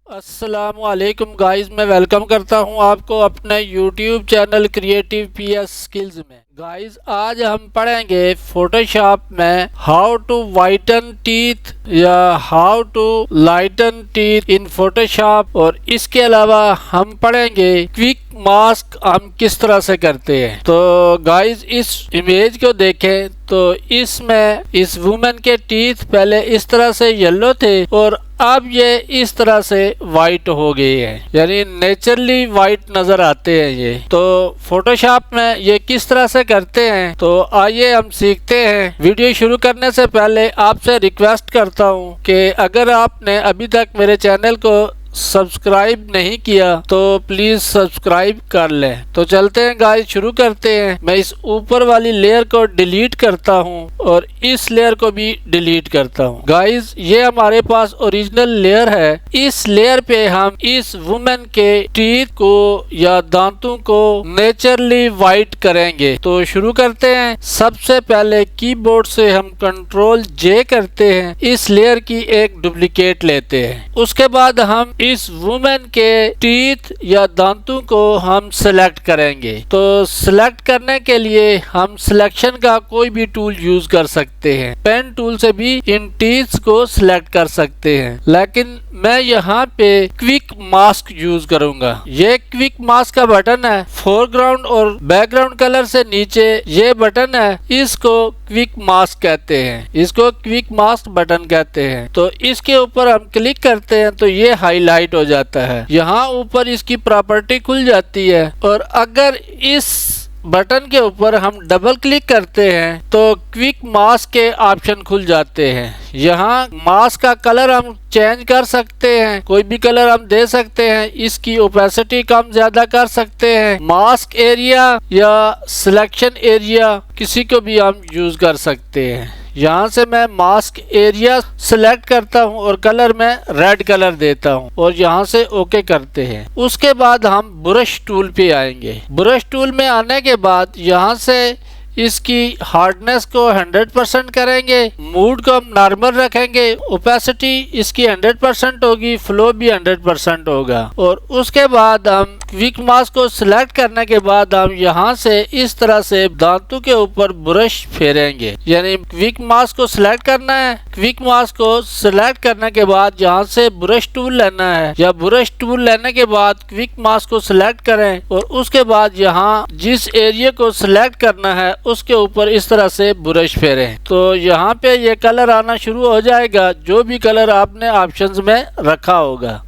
अस्सलामुअलैकुम गाइस, मैं वेलकम करता हूं आपको अपने YouTube channel creative PS skills में। गाइस, आज हम पढ़ेंगे फोटोशॉप में हाउ टू वाइटन टीथ या how to lighten teeth in Photoshop, और इसके अलावा हम पढ़ेंगे क्विक मास्क हम किस तरह से करते हैं। तो गाइस, इस इमेज को देखें तो इसमें इस वुमेन के टीथ पहले इस तरह से येलो थे और अब ये इस तरह से वाइट हो गए हैं, यानी नेचुरली वाइट नजर आते हैं ये। तो फोटोशॉप में ये किस तरह से करते हैं, तो आइए हम सीखते हैं। वीडियो शुरू करने से पहले आपसे रिक्वेस्ट करता हूँ कि अगर आपने अभी तक मेरे चैनल को सब्सक्राइब नहीं किया तो प्लीज सब्सक्राइब कर लें। तो चलते हैं गाइस, शुरू करते हैं। मैं इस ऊपर वाली लेयर को डिलीट करता हूं और इस लेयर को भी डिलीट करता हूं। गाइस, ये हमारे पास ओरिजिनल लेयर है। इस लेयर पे हम इस वुमेन के टीथ को या दांतों को नेचुरली वाइट करेंगे। तो शुरू करते हैं। सबसे पहले कीबोर्ड से हम कंट्रोल जे करते हैं, इस लेयर की एक डुप्लीकेट लेते हैं। उसके बाद हम इस वुमेन के टीथ या दांतों को हम सिलेक्ट करेंगे। तो सिलेक्ट करने के लिए हम सिलेक्शन का कोई भी टूल यूज कर सकते हैं। पेन टूल से भी इन टीथ को सिलेक्ट कर सकते हैं, लेकिन मैं यहाँ पे क्विक मास्क यूज करूंगा। ये क्विक मास्क का बटन है, फोरग्राउंड और बैकग्राउंड कलर से नीचे ये बटन है, इसको क्विक मास्क कहते हैं, इसको क्विक मास्क बटन कहते हैं। तो इसके ऊपर हम क्लिक करते हैं तो ये हाईलाइट हो जाता है। यहाँ ऊपर इसकी प्रॉपर्टी खुल जाती है, और अगर इस बटन के ऊपर हम डबल क्लिक करते हैं तो क्विक मास्क के ऑप्शन खुल जाते हैं। यहाँ मास्क का कलर हम चेंज कर सकते हैं, कोई भी कलर हम दे सकते हैं। इसकी ओपेसिटी कम ज्यादा कर सकते हैं। मास्क एरिया या सिलेक्शन एरिया किसी को भी हम यूज कर सकते हैं। यहाँ से मैं मास्क एरिया सिलेक्ट करता हूँ और कलर में रेड कलर देता हूँ और यहाँ से ओके करते हैं। उसके बाद हम ब्रश टूल पे आएंगे। ब्रश टूल में आने के बाद यहाँ से इसकी हार्डनेस को 100% करेंगे, मूड को हम नॉर्मल रखेंगे, ओपेसिटी इसकी 100% होगी, फ्लो भी 100% होगा। और उसके बाद हम क्विक मास्क को सिलेक्ट करने के बाद हम यहाँ से इस तरह से दांतों के ऊपर ब्रश फेरेंगे। यानी क्विक मास्क को सिलेक्ट करना है, क्विक मास्क को सिलेक्ट करने के बाद यहाँ से ब्रश टूल लेना है, या ब्रश टूल लेने के बाद क्विक मास्क को सिलेक्ट करें और उसके बाद यहाँ जिस एरिया को सिलेक्ट करना है उसके ऊपर इस तरह से ब्रश फेरें। तो यहाँ पे ये कलर आना शुरू हो जाएगा, जो भी कलर आपने ऑप्शंस में रखा होगा।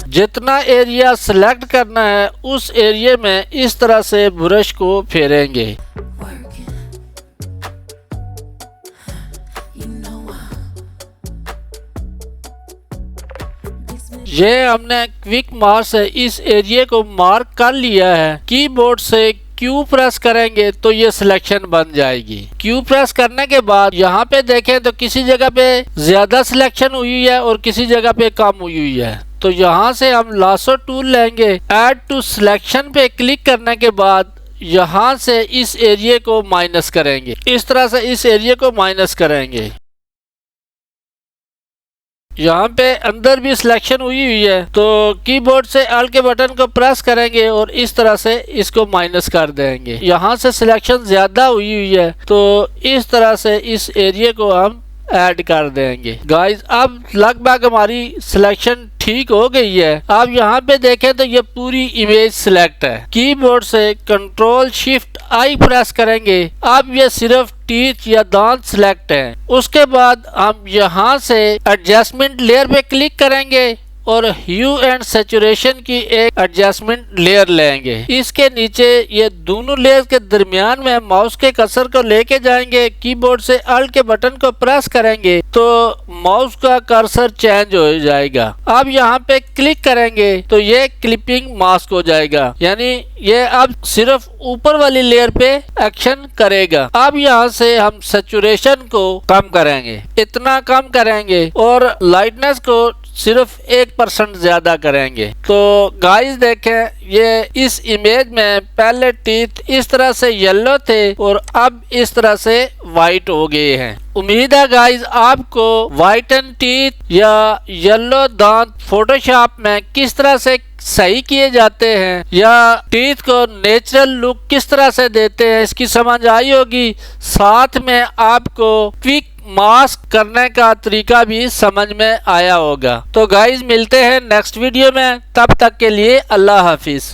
जितना एरिया सिलेक्ट करना है उस एरिया में इस तरह से ब्रश को फेरेंगे। ये हमने क्विक मार्क से इस एरिया को मार्क कर लिया है। कीबोर्ड से क्यू प्रेस करेंगे तो ये सिलेक्शन बन जाएगी। क्यू प्रेस करने के बाद यहाँ पे देखें तो किसी जगह पे ज्यादा सिलेक्शन हुई है और किसी जगह पे कम हुई है। तो यहाँ से हम लासो टूल लेंगे। ऐड टू सिलेक्शन पे क्लिक करने के बाद यहाँ से इस एरिया को माइनस करेंगे, इस तरह से इस एरिया को माइनस करेंगे। यहाँ पे अंदर भी सिलेक्शन हुई है तो कीबोर्ड से अल्ट के बटन को प्रेस करेंगे और इस तरह से इसको माइनस कर देंगे। यहाँ से सिलेक्शन ज्यादा हुई है तो इस तरह से इस एरिया को हम ऐड कर देंगे। गाइस, अब लगभग हमारी सिलेक्शन ठीक हो गई है। अब यहाँ पे देखें तो ये पूरी इमेज सिलेक्ट है। कीबोर्ड से कंट्रोल शिफ्ट आई प्रेस करेंगे, अब ये सिर्फ टीथ या दांत सिलेक्ट है। उसके बाद हम यहाँ से एडजस्टमेंट लेयर पे क्लिक करेंगे और ह्यू एंड सैचुरेशन की एक एडजस्टमेंट लेयर लेंगे। इसके नीचे ये दोनों लेयर के दरमियान में माउस के कर्सर को लेके जाएंगे, कीबोर्ड से अल्ट के बटन को प्रेस करेंगे तो माउस का कर्सर चेंज हो जाएगा। अब यहाँ पे क्लिक करेंगे तो ये क्लिपिंग मास्क हो जाएगा, यानी ये अब सिर्फ ऊपर वाली लेयर पे एक्शन करेगा। अब यहाँ से हम सैचुरेशन को कम करेंगे, इतना कम करेंगे और लाइटनेस को सिर्फ 1% ज्यादा करेंगे। तो गाइस देखें, ये इस इमेज में पहले टीथ इस तरह से येलो थे और अब इस तरह से वाइट हो गए हैं। उम्मीद है गाइस आपको व्हाइटन टीथ या येलो दांत फोटोशॉप में किस तरह से सही किए जाते हैं या टीथ को नेचुरल लुक किस तरह से देते हैं इसकी समझ आई होगी। साथ में आपको क्विक मास्क करने का तरीका भी समझ में आया होगा। तो गाइस मिलते हैं नेक्स्ट वीडियो में, तब तक के लिए अल्लाह हाफिज।